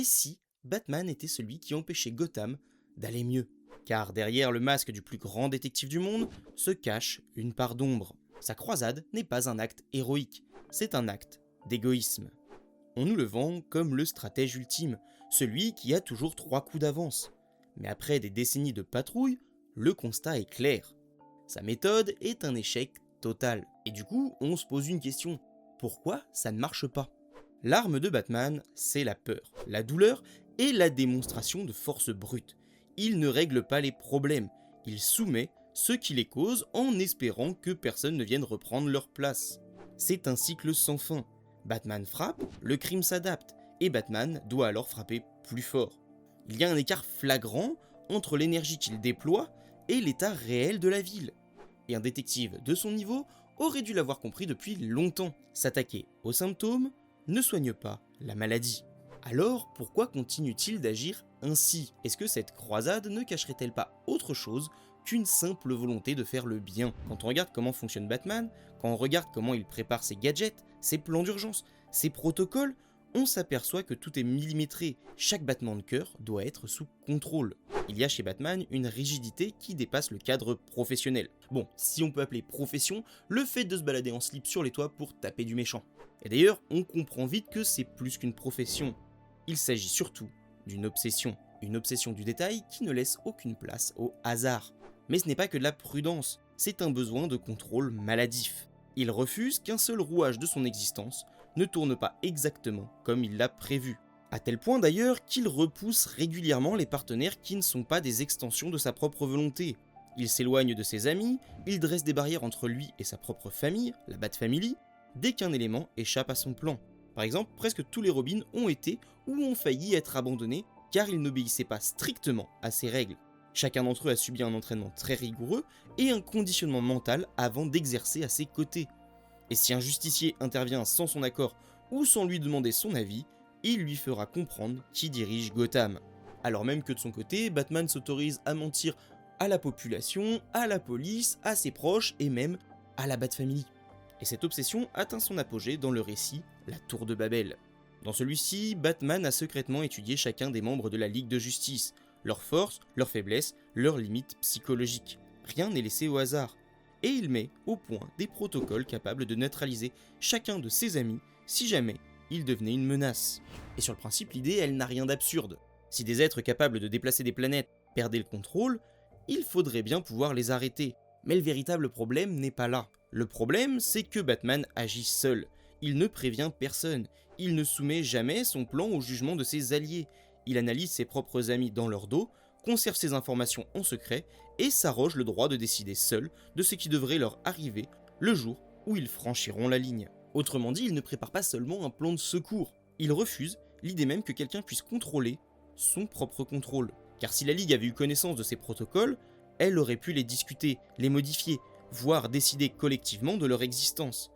si Batman était celui qui empêchait Gotham d'aller mieux? Car derrière le masque du plus grand détective du monde se cache une part d'ombre. Sa croisade n'est pas un acte héroïque, c'est un acte d'égoïsme. On nous le vend comme le stratège ultime, celui qui a toujours 3 coups d'avance. Mais après des décennies de patrouille, le constat est clair. Sa méthode est un échec total. Et du coup, on se pose une question. Pourquoi ça ne marche pas? L'arme de Batman, c'est la peur, la douleur et la démonstration de force brute. Il ne règle pas les problèmes, il soumet ceux qui les causent en espérant que personne ne vienne reprendre leur place. C'est un cycle sans fin. Batman frappe, le crime s'adapte, et Batman doit alors frapper plus fort. Il y a un écart flagrant entre l'énergie qu'il déploie et l'état réel de la ville. Et un détective de son niveau aurait dû l'avoir compris depuis longtemps. S'attaquer aux symptômes ne soigne pas la maladie. Alors pourquoi continue-t-il d'agir ainsi? Est-ce que cette croisade ne cacherait-elle pas autre chose qu'une simple volonté de faire le bien? Quand on regarde comment fonctionne Batman, quand on regarde comment il prépare ses gadgets, ses plans d'urgence, ses protocoles, on s'aperçoit que tout est millimétré, chaque battement de cœur doit être sous contrôle. Il y a chez Batman une rigidité qui dépasse le cadre professionnel. Bon, si on peut appeler profession, le fait de se balader en slip sur les toits pour taper du méchant. Et d'ailleurs, on comprend vite que c'est plus qu'une profession. Il s'agit surtout d'une obsession du détail qui ne laisse aucune place au hasard. Mais ce n'est pas que de la prudence, c'est un besoin de contrôle maladif. Il refuse qu'un seul rouage de son existence ne tourne pas exactement comme il l'a prévu. À tel point d'ailleurs qu'il repousse régulièrement les partenaires qui ne sont pas des extensions de sa propre volonté. Il s'éloigne de ses amis, il dresse des barrières entre lui et sa propre famille, la Bat Family, dès qu'un élément échappe à son plan. Par exemple, presque tous les Robins ont été ou ont failli être abandonnés car ils n'obéissaient pas strictement à ses règles. Chacun d'entre eux a subi un entraînement très rigoureux et un conditionnement mental avant d'exercer à ses côtés. Et si un justicier intervient sans son accord ou sans lui demander son avis, il lui fera comprendre qui dirige Gotham. Alors même que de son côté, Batman s'autorise à mentir à la population, à la police, à ses proches et même à la Bat Family. Et cette obsession atteint son apogée dans le récit La Tour de Babel. Dans celui-ci, Batman a secrètement étudié chacun des membres de la Ligue de Justice, leurs forces, leurs faiblesses, leurs limites psychologiques. Rien n'est laissé au hasard. Et il met au point des protocoles capables de neutraliser chacun de ses amis si jamais il devenait une menace. Et sur le principe, l'idée, elle n'a rien d'absurde. Si des êtres capables de déplacer des planètes perdaient le contrôle, il faudrait bien pouvoir les arrêter. Mais le véritable problème n'est pas là. Le problème, c'est que Batman agit seul. Il ne prévient personne. Il ne soumet jamais son plan au jugement de ses alliés. Il analyse ses propres amis dans leur dos, conserve ses informations en secret et s'arroge le droit de décider seul de ce qui devrait leur arriver le jour où ils franchiront la ligne. Autrement dit, il ne prépare pas seulement un plan de secours. Il refuse l'idée même que quelqu'un puisse contrôler son propre contrôle. Car si la Ligue avait eu connaissance de ces protocoles, elle aurait pu les discuter, les modifier, voire décider collectivement de leur existence.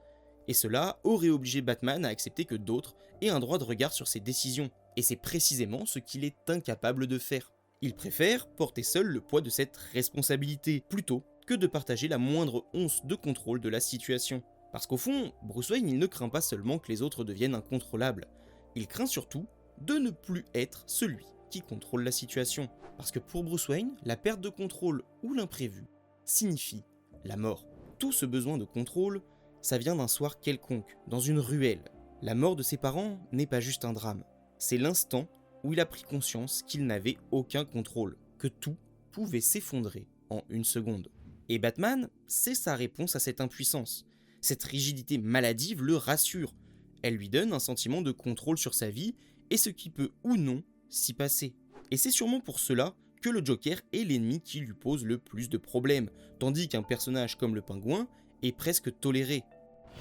Et cela aurait obligé Batman à accepter que d'autres aient un droit de regard sur ses décisions. Et c'est précisément ce qu'il est incapable de faire. Il préfère porter seul le poids de cette responsabilité, plutôt que de partager la moindre once de contrôle de la situation. Parce qu'au fond, Bruce Wayne, il ne craint pas seulement que les autres deviennent incontrôlables, il craint surtout de ne plus être celui qui contrôle la situation. Parce que pour Bruce Wayne, la perte de contrôle ou l'imprévu signifie la mort. Tout ce besoin de contrôle, ça vient d'un soir quelconque, dans une ruelle. La mort de ses parents n'est pas juste un drame, c'est l'instant où il a pris conscience qu'il n'avait aucun contrôle, que tout pouvait s'effondrer en une seconde. Et Batman, c'est sa réponse à cette impuissance. Cette rigidité maladive le rassure. Elle lui donne un sentiment de contrôle sur sa vie et ce qui peut ou non s'y passer. Et c'est sûrement pour cela que le Joker est l'ennemi qui lui pose le plus de problèmes, tandis qu'un personnage comme le Pingouin est presque toléré.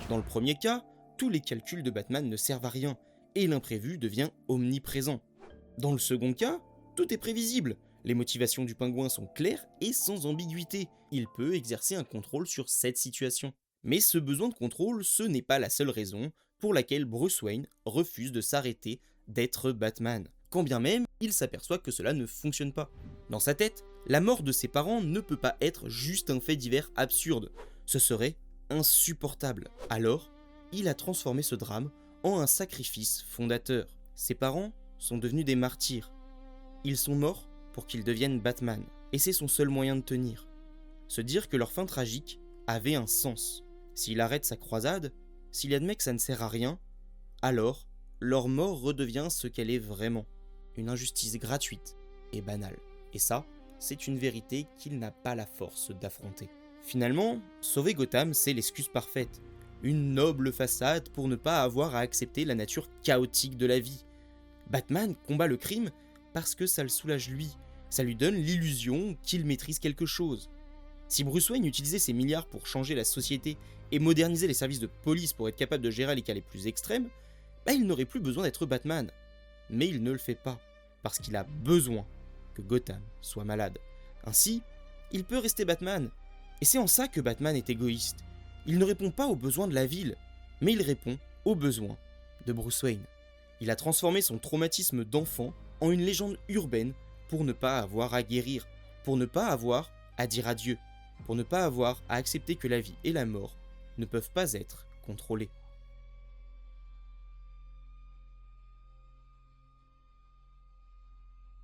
Dans le premier cas, tous les calculs de Batman ne servent à rien, et l'imprévu devient omniprésent. Dans le second cas, tout est prévisible. Les motivations du Pingouin sont claires et sans ambiguïté. Il peut exercer un contrôle sur cette situation. Mais ce besoin de contrôle, ce n'est pas la seule raison pour laquelle Bruce Wayne refuse de s'arrêter d'être Batman. Quand bien même, il s'aperçoit que cela ne fonctionne pas. Dans sa tête, la mort de ses parents ne peut pas être juste un fait divers absurde. Ce serait insupportable. Alors, il a transformé ce drame en un sacrifice fondateur. Ses parents, sont devenus des martyrs. Ils sont morts pour qu'ils deviennent Batman, et c'est son seul moyen de tenir. Se dire que leur fin tragique avait un sens. S'il arrête sa croisade, s'il admet que ça ne sert à rien, alors leur mort redevient ce qu'elle est vraiment, une injustice gratuite et banale. Et ça, c'est une vérité qu'il n'a pas la force d'affronter. Finalement, sauver Gotham, c'est l'excuse parfaite. Une noble façade pour ne pas avoir à accepter la nature chaotique de la vie. Batman combat le crime parce que ça le soulage lui, ça lui donne l'illusion qu'il maîtrise quelque chose. Si Bruce Wayne utilisait ses milliards pour changer la société et moderniser les services de police pour être capable de gérer les cas les plus extrêmes, il n'aurait plus besoin d'être Batman. Mais il ne le fait pas, parce qu'il a besoin que Gotham soit malade. Ainsi, il peut rester Batman. Et c'est en ça que Batman est égoïste. Il ne répond pas aux besoins de la ville, mais il répond aux besoins de Bruce Wayne. Il a transformé son traumatisme d'enfant en une légende urbaine pour ne pas avoir à guérir, pour ne pas avoir à dire adieu, pour ne pas avoir à accepter que la vie et la mort ne peuvent pas être contrôlées.